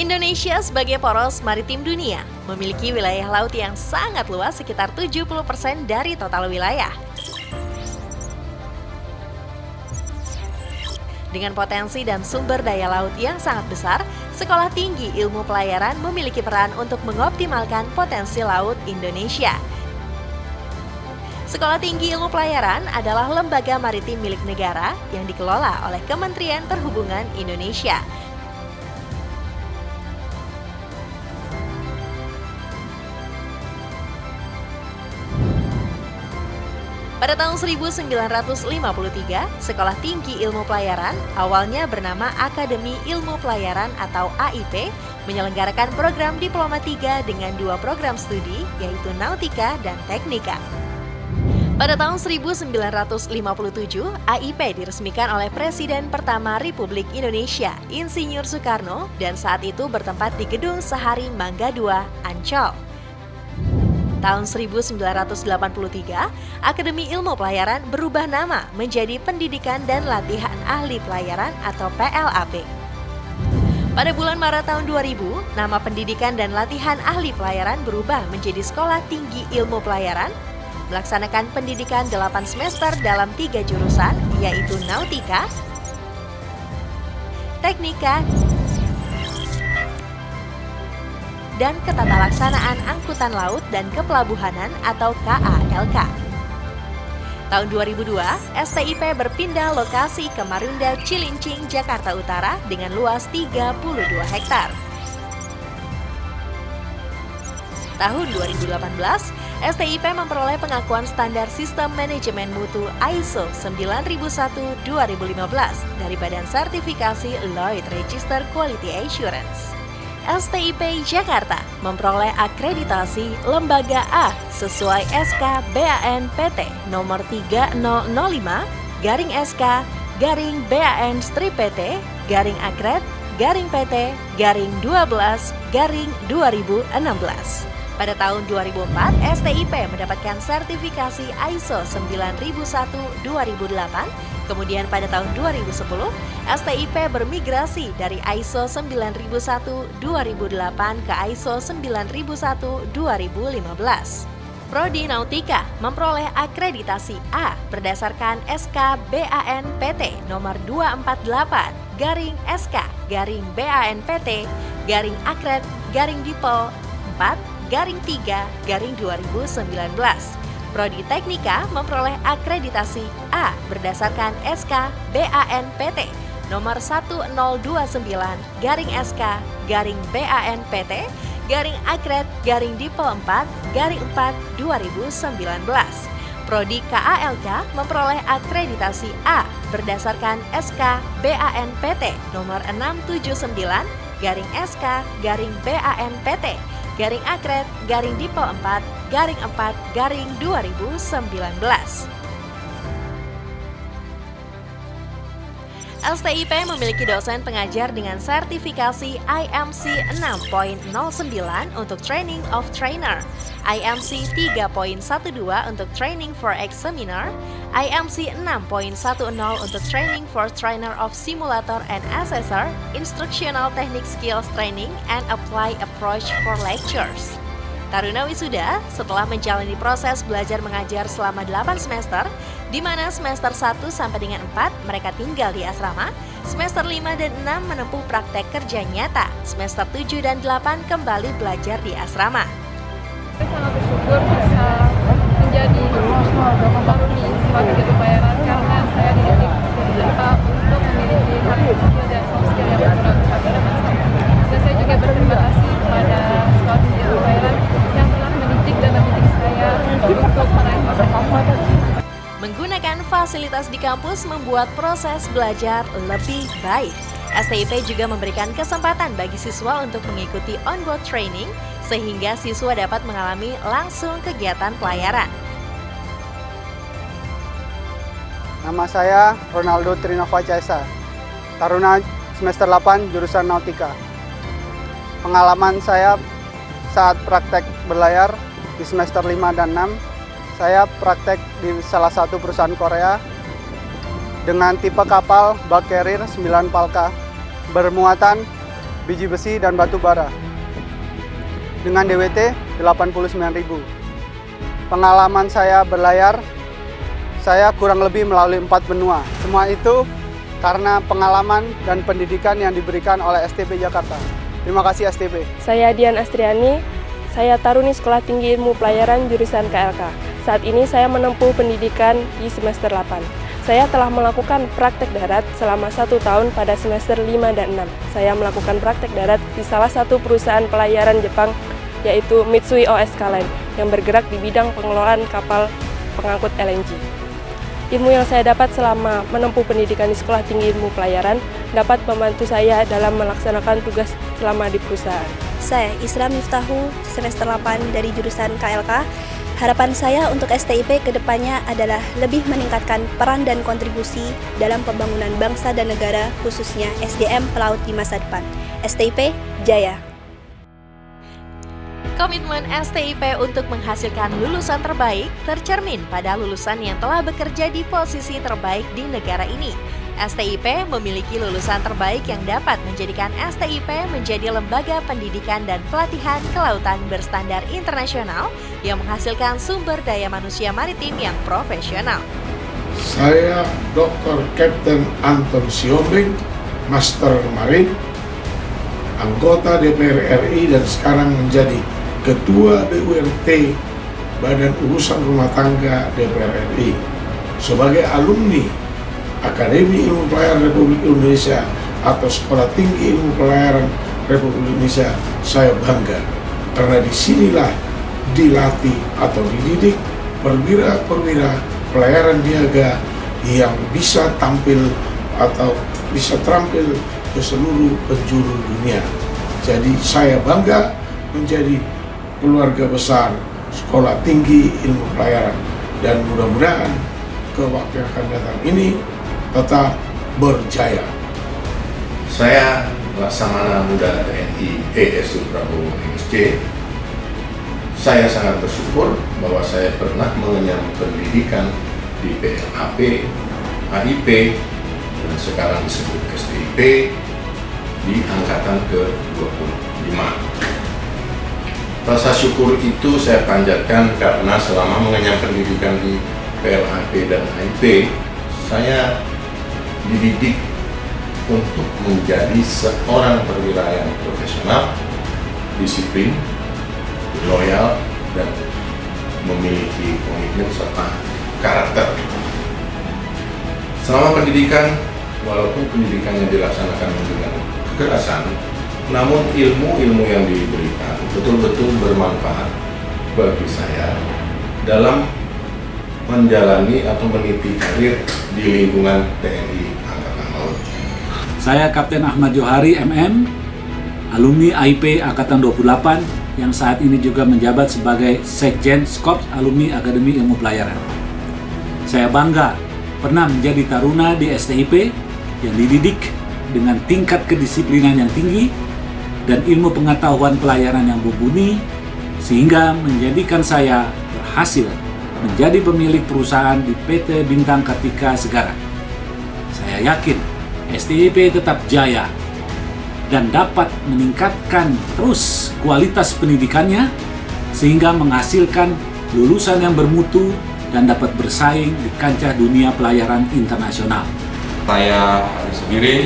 Indonesia sebagai poros maritim dunia memiliki wilayah laut yang sangat luas sekitar 70% dari total wilayah. Dengan potensi dan sumber daya laut yang sangat besar, Sekolah Tinggi Ilmu Pelayaran memiliki peran untuk mengoptimalkan potensi laut Indonesia. Sekolah Tinggi Ilmu Pelayaran adalah lembaga maritim milik negara yang dikelola oleh Kementerian Perhubungan Indonesia. Pada tahun 1953, Sekolah Tinggi Ilmu Pelayaran, awalnya bernama Akademi Ilmu Pelayaran atau AIP, menyelenggarakan program Diploma 3 dengan 2 program studi, yaitu Nautika dan Teknika. Pada tahun 1957, AIP diresmikan oleh Presiden pertama Republik Indonesia, Insinyur Soekarno, dan saat itu bertempat di Gedung Sehari Mangga 2, Ancol. Tahun 1983, Akademi Ilmu Pelayaran berubah nama menjadi Pendidikan dan Latihan Ahli Pelayaran atau PLAP. Pada bulan Maret tahun 2000, nama Pendidikan dan Latihan Ahli Pelayaran berubah menjadi Sekolah Tinggi Ilmu Pelayaran, melaksanakan pendidikan 8 semester dalam 3 jurusan, yaitu Nautika, Teknika, dan Ketatalaksanaan Angkutan Laut dan Kepelabuhanan atau KALK. Tahun 2002, STIP berpindah lokasi ke Marunda, Cilincing, Jakarta Utara dengan luas 32 hektar. Tahun 2018, STIP memperoleh pengakuan standar sistem manajemen mutu ISO 9001-2015 dari Badan Sertifikasi Lloyd Register Quality Assurance. STIP Jakarta memperoleh akreditasi Lembaga A sesuai SK BAN PT nomor 3005-BAN-PT-Akred-PT-12-2016. Pada tahun 2004, STIP mendapatkan sertifikasi ISO 9001-2008. Kemudian pada tahun 2010, STIP bermigrasi dari ISO 9001-2008 ke ISO 9001-2015. Prodi Nautika memperoleh akreditasi A berdasarkan SK BAN PT nomor 248-SK-BAN-PT-Akred-Dipol 4-3-2019. Prodi Teknika memperoleh akreditasi A berdasarkan SK BAN PT nomor 1021-SK-BAN-PT-Akred-Dipol 4-4-2019. Prodi KALK memperoleh akreditasi A berdasarkan SK BAN PT nomor 679-SK-BAN-PT-Akred-Dipol 4-4-2019. STIP memiliki dosen pengajar dengan sertifikasi IMC 6.09 untuk Training of Trainer, IMC 3.12 untuk Training for Examiner, IMC 6.10 untuk Training for Trainer of Simulator and Assessor, Instructional Technique Skills Training, and Apply Approach for Lectures. Taruna wisuda setelah menjalani proses belajar mengajar selama 8 semester, di mana semester 1 sampai dengan 4 mereka tinggal di asrama, semester 5 dan 6 menempuh praktek kerja nyata, semester 7 dan 8 kembali belajar di asrama. Saya sangat bersyukur bisa menjadi alumni sebagai ilmu pelayaran karena saya dididik untuk memiliki hard skill dan soft skill yang berguna pada masa depan. Dan saya juga berterima kasih kepada Sekolah Tinggi Ilmu Pelayaran yang telah mendidik dan membimbing saya untuk meraih masa depan. Menggunakan fasilitas di kampus membuat proses belajar lebih baik. STIP juga memberikan kesempatan bagi siswa untuk mengikuti on-board training sehingga siswa dapat mengalami langsung kegiatan pelayaran. Nama saya Ronaldo Trinova Caesa, taruna semester 8 jurusan Nautika. Pengalaman saya saat praktek berlayar di semester 5 dan 6, saya praktek di salah satu perusahaan Korea dengan tipe kapal bulk carrier 9 Palka bermuatan biji besi, dan batu bara. Dengan DWT 89.000. Pengalaman saya berlayar, saya kurang lebih melalui 4 benua. Semua itu karena pengalaman dan pendidikan yang diberikan oleh STP Jakarta. Terima kasih STP. Saya Dian Astriani, saya taruni Sekolah Tinggi Ilmu Pelayaran jurusan KLK. Saat ini saya menempuh pendidikan di semester 8. Saya telah melakukan praktek darat selama 1 tahun pada semester 5 dan 6. Saya melakukan praktek darat di salah satu perusahaan pelayaran Jepang, yaitu Mitsui O.S.K. Line, yang bergerak di bidang pengelolaan kapal pengangkut LNG. Ilmu yang saya dapat selama menempuh pendidikan di Sekolah Tinggi Ilmu Pelayaran dapat membantu saya dalam melaksanakan tugas selama di perusahaan. Saya Isra Miftahu, semester 8 dari jurusan KLK. Harapan saya untuk STIP ke depannya adalah lebih meningkatkan peran dan kontribusi dalam pembangunan bangsa dan negara, khususnya SDM pelaut di masa depan. STIP, Jaya! Komitmen STIP untuk menghasilkan lulusan terbaik tercermin pada lulusan yang telah bekerja di posisi terbaik di negara ini. STIP memiliki lulusan terbaik yang dapat menjadikan STIP menjadi lembaga pendidikan dan pelatihan kelautan berstandar internasional yang menghasilkan sumber daya manusia maritim yang profesional. Saya Dr. Kapten Anton Siombing, Master Marin, anggota DPR RI dan sekarang menjadi Ketua BUMT Badan Urusan Rumah Tangga DPR RI. Sebagai alumni Akademi Ilmu Pelayaran Republik Indonesia atau Sekolah Tinggi Ilmu Pelayaran Republik Indonesia, saya bangga karena disinilah dilatih atau dididik perwira-perwira pelayaran niaga yang bisa tampil atau bisa terampil ke seluruh penjuru dunia. Jadi saya bangga menjadi keluarga besar Sekolah Tinggi Ilmu Pelayaran, dan mudah-mudahan ke waktu yang akan datang ini tetap berjaya. Saya Laksamana Muda TNI ESU Prabowo MSC. Saya sangat bersyukur bahwa saya pernah mengenyam pendidikan di PLAP, AIP, dan sekarang disebut STIP di angkatan ke-25. Rasa syukur itu saya panjatkan karena selama mengenyam pendidikan di PLAP dan AIP, saya dididik untuk menjadi seorang perwira yang profesional, disiplin, loyal, dan memiliki komitmen serta karakter. Selama pendidikan, walaupun pendidikannya dilaksanakan dengan kekerasan, namun ilmu-ilmu yang diberikan betul-betul bermanfaat bagi saya dalam menjalani atau meniti karir di lingkungan TNI Angkatan Laut. Saya Kapten Ahmad Johari MM, alumni AIP Angkatan 28 yang saat ini juga menjabat sebagai Sekjen Skops Alumni Akademi Ilmu Pelayaran. Saya bangga pernah menjadi taruna di STIP yang dididik dengan tingkat kedisiplinan yang tinggi dan ilmu pengetahuan pelayaran yang mumpuni, sehingga menjadikan saya berhasil menjadi pemilik perusahaan di PT Bintang Kartika Segara. Saya yakin STIP tetap jaya dan dapat meningkatkan terus kualitas pendidikannya sehingga menghasilkan lulusan yang bermutu dan dapat bersaing di kancah dunia pelayaran internasional. Saya Ari Sugiri,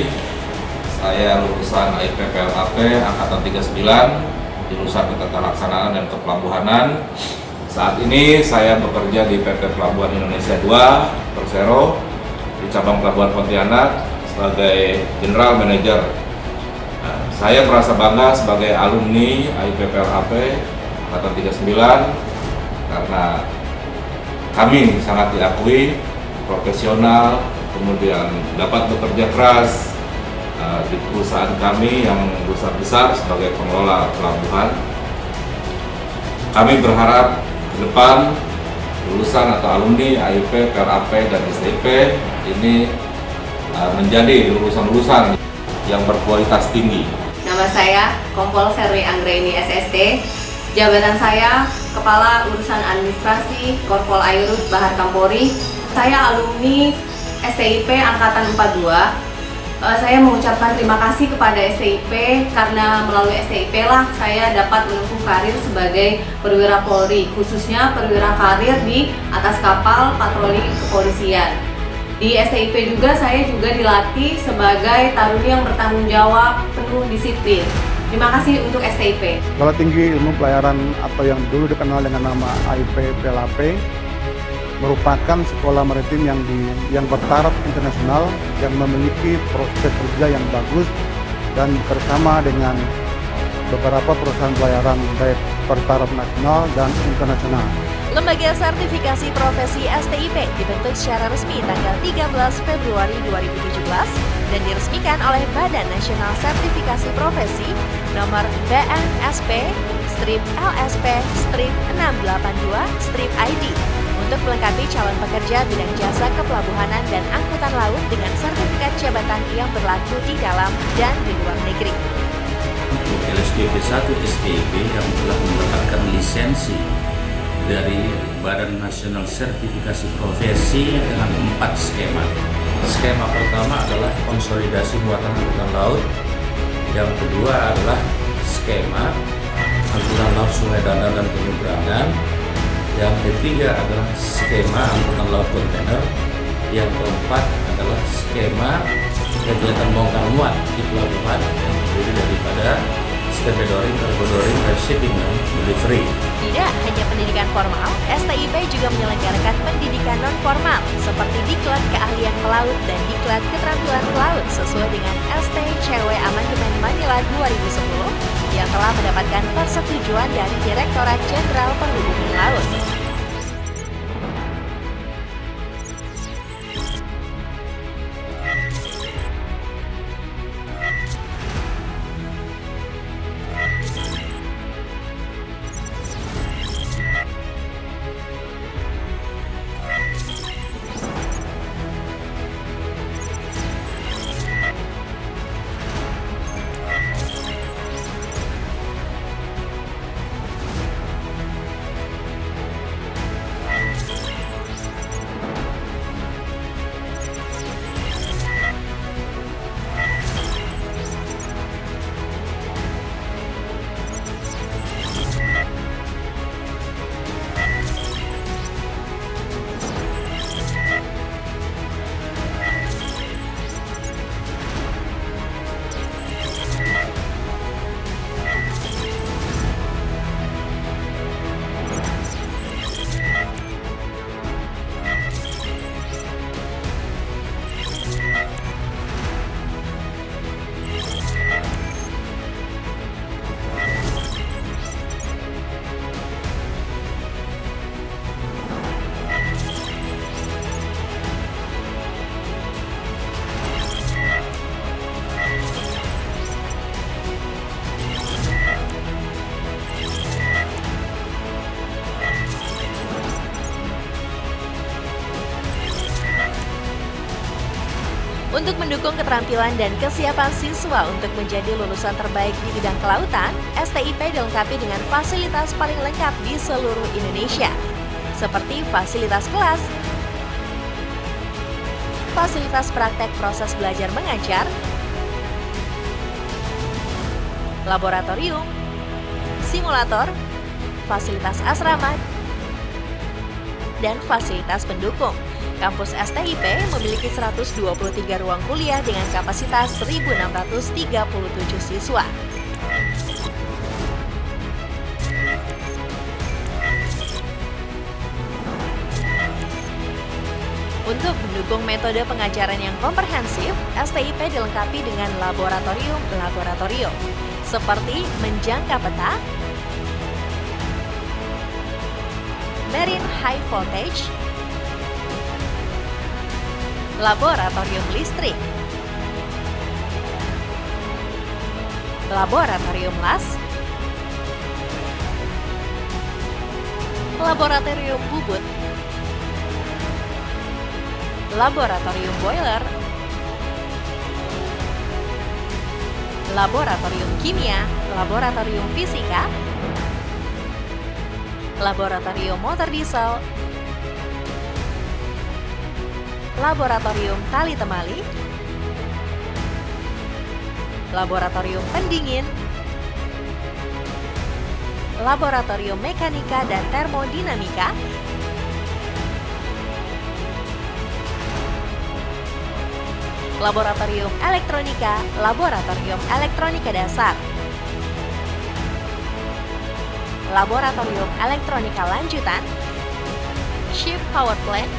saya lulusan AIP PLAP Angkatan 39, jurusan Ketata Laksanaan dan Kepelabuhanan. Saat ini saya bekerja di PT Pelabuhan Indonesia 2, Persero, di cabang Pelabuhan Pontianak sebagai General Manager. Saya merasa bangga sebagai alumni AIP PLAP Angkatan 39 karena kami sangat diakui profesional, kemudian dapat bekerja keras di perusahaan kami yang besar sebagai pengelola pelabuhan. Kami berharap ke depan lulusan atau alumni AIP, PLAP, dan STIP ini menjadi lulusan-lulusan yang berkualitas tinggi. Nama saya Kompol Serwi Anggraini SST. Jabatan saya Kepala Urusan Administrasi Korpol Airut Bahar Kampori. Saya alumni STIP Angkatan 42. Saya mengucapkan terima kasih kepada STIP karena melalui STIP lah saya dapat menempuh karir sebagai perwira Polri, khususnya perwira karir di atas kapal patroli kepolisian. Di STIP juga saya dilatih sebagai taruni yang bertanggung jawab, penuh disiplin. Terima kasih untuk STIP. Sekolah Tinggi Ilmu Pelayaran atau yang dulu dikenal dengan nama AIP PLAP merupakan sekolah maritim yang bertaraf internasional yang memiliki prospek kerja yang bagus dan bersama dengan beberapa perusahaan pelayaran baik bertaraf nasional dan internasional. Lembaga Sertifikasi Profesi STIP dibentuk secara resmi tanggal 13 Februari 2017 dan diresmikan oleh Badan Nasional Sertifikasi Profesi nomor BNSP/LSP/682/ID untuk melengkapi calon pekerja bidang jasa kepelabuhanan dan angkutan laut dengan sertifikat jabatan yang berlaku di dalam dan di luar negeri. Untuk LSPP 1 STIP yang telah mendapatkan lisensi dari Badan Nasional Sertifikasi Profesi dengan 4 skema. Skema pertama adalah konsolidasi muatan angkutan laut, yang kedua adalah skema angkutan laut sungai darat dan penyeberangan, yang ketiga adalah skema angkutan laut kontainer, yang keempat adalah skema kegiatan bongkar muat di pelabuhan yang terdiri daripada stevedoring, cargodoring, shipping, dan delivery. Tidak hanya pendidikan formal, STIP juga menyelenggarakan pendidikan non-formal seperti Diklat Keahlian Pelaut dan Diklat Keterampilan Pelaut sesuai dengan STCW Amandemen Manila 2010 yang telah mendapatkan persetujuan dari Direktorat Jenderal Perhubungan Laut. Untuk mendukung keterampilan dan kesiapan siswa untuk menjadi lulusan terbaik di bidang kelautan, STIP dilengkapi dengan fasilitas paling lengkap di seluruh Indonesia, seperti fasilitas kelas, fasilitas praktek proses belajar mengajar, laboratorium, simulator, fasilitas asrama, dan fasilitas pendukung. Kampus STIP memiliki 123 ruang kuliah dengan kapasitas 1.637 siswa. Untuk mendukung metode pengajaran yang komprehensif, STIP dilengkapi dengan laboratorium seperti menjangka peta, marine high voltage, laboratorium listrik, laboratorium las, laboratorium bubut, laboratorium boiler, laboratorium kimia, laboratorium fisika, laboratorium motor diesel, laboratorium tali temali, laboratorium pendingin, laboratorium mekanika dan termodinamika, laboratorium elektronika, laboratorium elektronika dasar, laboratorium elektronika lanjutan, ship power plant,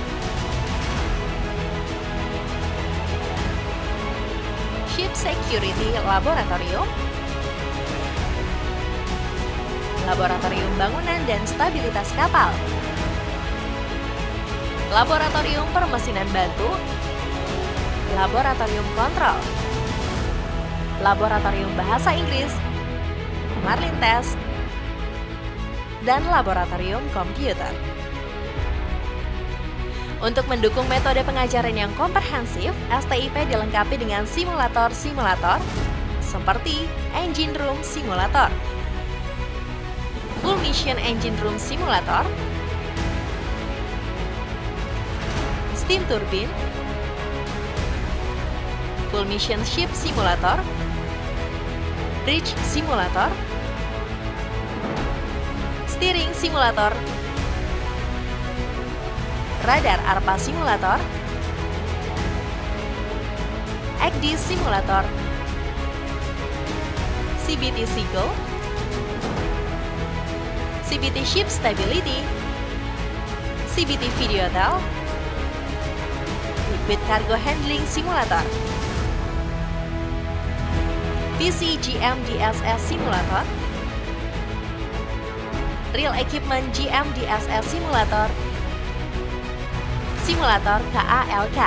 ship security laboratorium, laboratorium bangunan dan stabilitas kapal, laboratorium permesinan batu, laboratorium kontrol, laboratorium bahasa Inggris, Marlin Test, dan laboratorium komputer. Untuk mendukung metode pengajaran yang komprehensif, STIP dilengkapi dengan simulator-simulator seperti Engine Room Simulator, Full Mission Engine Room Simulator, Steam Turbine, Full Mission Ship Simulator, Bridge Simulator, Steering Simulator, Radar Arpa Simulator, ECDI Simulator, CBT Seagull, CBT Ship Stability, CBT Video Hotel, Liquid Cargo Handling Simulator, PC GMDSS Simulator, Real Equipment GMDSS Simulator, Simulator KALK.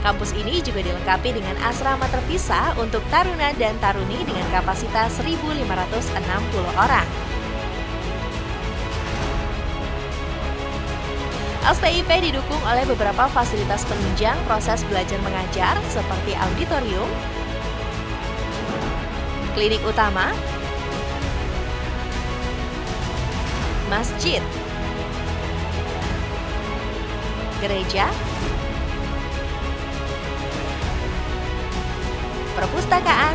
Kampus ini juga dilengkapi dengan asrama terpisah untuk taruna dan taruni dengan kapasitas 1.560 orang. STIP didukung oleh beberapa fasilitas penunjang proses belajar mengajar seperti auditorium, klinik utama, masjid, gereja, perpustakaan,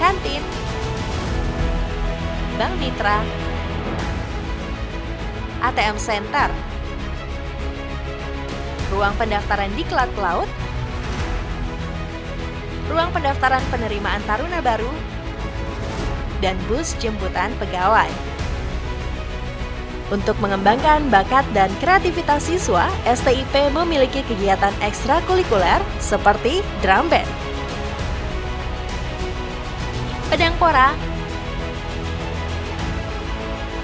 kantin, bank mitra, ATM center, ruang pendaftaran diklat laut, ruang pendaftaran penerimaan taruna baru, dan bus jemputan pegawai. Untuk mengembangkan bakat dan kreativitas siswa, STIP memiliki kegiatan ekstrakurikuler seperti drum band, pedang pora,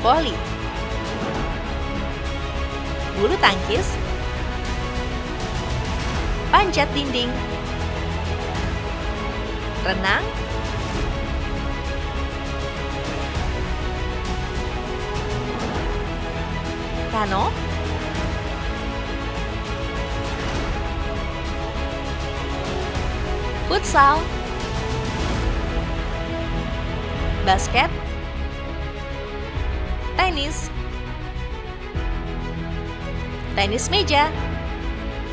voli, bulu tangkis, panjat dinding, renang, kano, futsal, basket, tenis, tenis meja,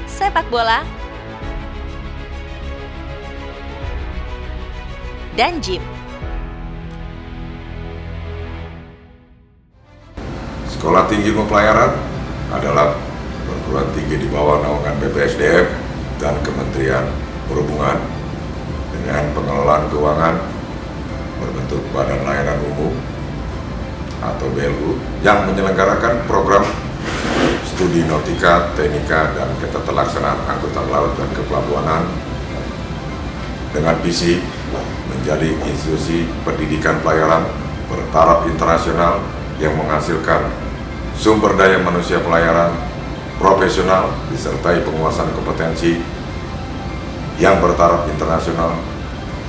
sepak bola, dan gym. Sekolah Tinggi Ilmu Pelayaran adalah perguruan tinggi di bawah naungan BPSDM dan Kementerian Perhubungan dengan pengelolaan keuangan berbentuk Badan Layanan Umum atau BLU yang menyelenggarakan program studi nautika, teknika, dan ketetalaksanaan angkutan laut dan kepelabuhanan dengan visi menjadi institusi pendidikan pelayaran bertaraf internasional yang menghasilkan sumber daya manusia pelayaran profesional disertai penguasaan kompetensi yang bertaraf internasional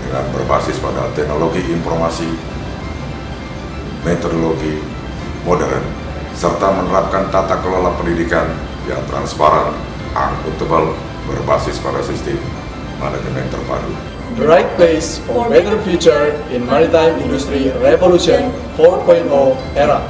dengan berbasis pada teknologi informasi, metodologi modern, serta menerapkan tata kelola pendidikan yang transparan, akuntabel, berbasis pada sistem manajemen terpadu. The right place for better future in maritime industry revolution 4.0 era.